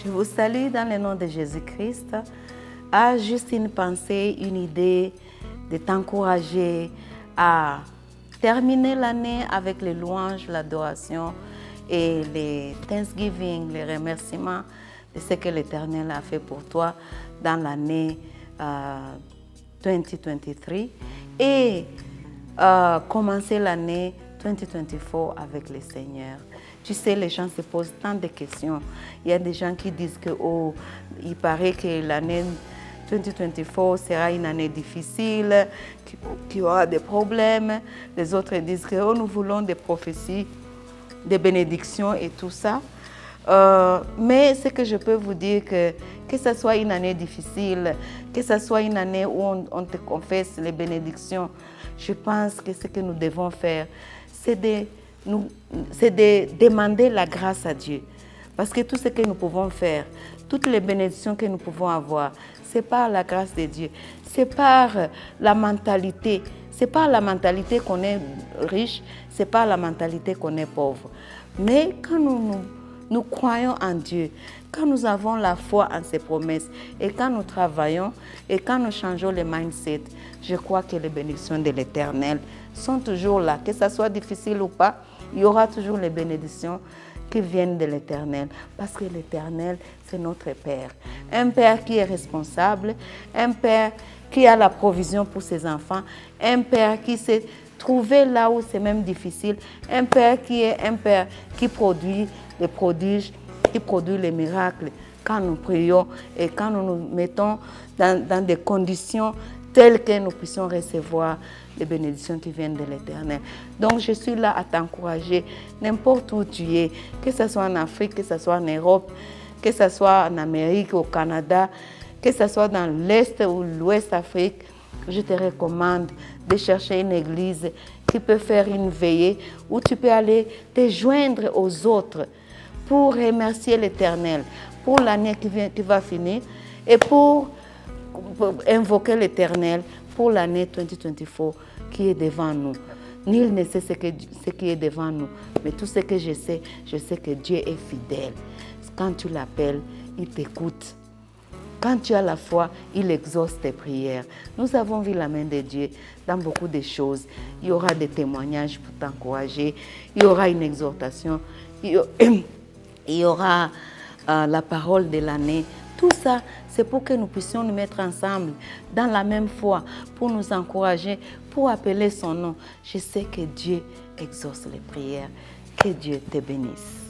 Je vous salue dans le nom de Jésus-Christ. A juste une pensée, une idée de t'encourager à terminer l'année avec les louanges, l'adoration et les thanksgiving, les remerciements de ce que l'Éternel a fait pour toi dans l'année 2023 et commencer l'année 2024 avec le Seigneur. Tu sais, les gens se posent tant de questions. Il y a des gens qui disent que, oh, il paraît que l'année 2024 sera une année difficile, qu'il y aura des problèmes. Les autres disent que, oh, nous voulons des prophéties, des bénédictions et tout ça. Mais ce que je peux vous dire, que ce soit une année difficile, que ce soit une année où on te confesse les bénédictions, je pense que ce que nous devons faire, c'est de demander la grâce à Dieu. Parce que tout ce que nous pouvons faire, toutes les bénédictions que nous pouvons avoir, c'est par la grâce de Dieu. C'est par la mentalité. C'est par la mentalité qu'on est riche, c'est par la mentalité qu'on est pauvre. Mais quand nous croyons en Dieu, quand nous avons la foi en ses promesses et quand nous travaillons et quand nous changeons le mindset, je crois que les bénédictions de l'Éternel sont toujours là. Que ça soit difficile ou pas, il y aura toujours les bénédictions qui viennent de l'Éternel. Parce que l'Éternel, c'est notre Père. Un Père qui est responsable, un Père qui a la provision pour ses enfants, un Père qui s'est trouvé là où c'est même difficile, un Père qui est un Père qui produit les prodiges, qui produit les miracles quand nous prions et quand nous nous mettons dans des conditions telles que nous puissions recevoir les bénédictions qui viennent de l'Éternel. Donc je suis là à t'encourager, n'importe où tu es, que ce soit en Afrique, que ce soit en Europe, que ce soit en Amérique, au Canada, que ce soit dans l'Est ou l'Ouest Afrique, je te recommande de chercher une église qui peut faire une veillée où tu peux aller te joindre aux autres pour remercier l'Éternel pour l'année qui va finir et pour invoquer l'Éternel pour l'année 2024 qui est devant nous. Nul ne sait ce qui est devant nous, mais tout ce que je sais que Dieu est fidèle. Quand tu l'appelles, il t'écoute. Quand tu as la foi, il exauce tes prières. Nous avons vu la main de Dieu dans beaucoup de choses. Il y aura des témoignages pour t'encourager, il y aura une exhortation, il y aura la parole de l'année. Tout ça, c'est pour que nous puissions nous mettre ensemble dans la même foi, pour nous encourager, pour appeler son nom. Je sais que Dieu exauce les prières. Que Dieu te bénisse.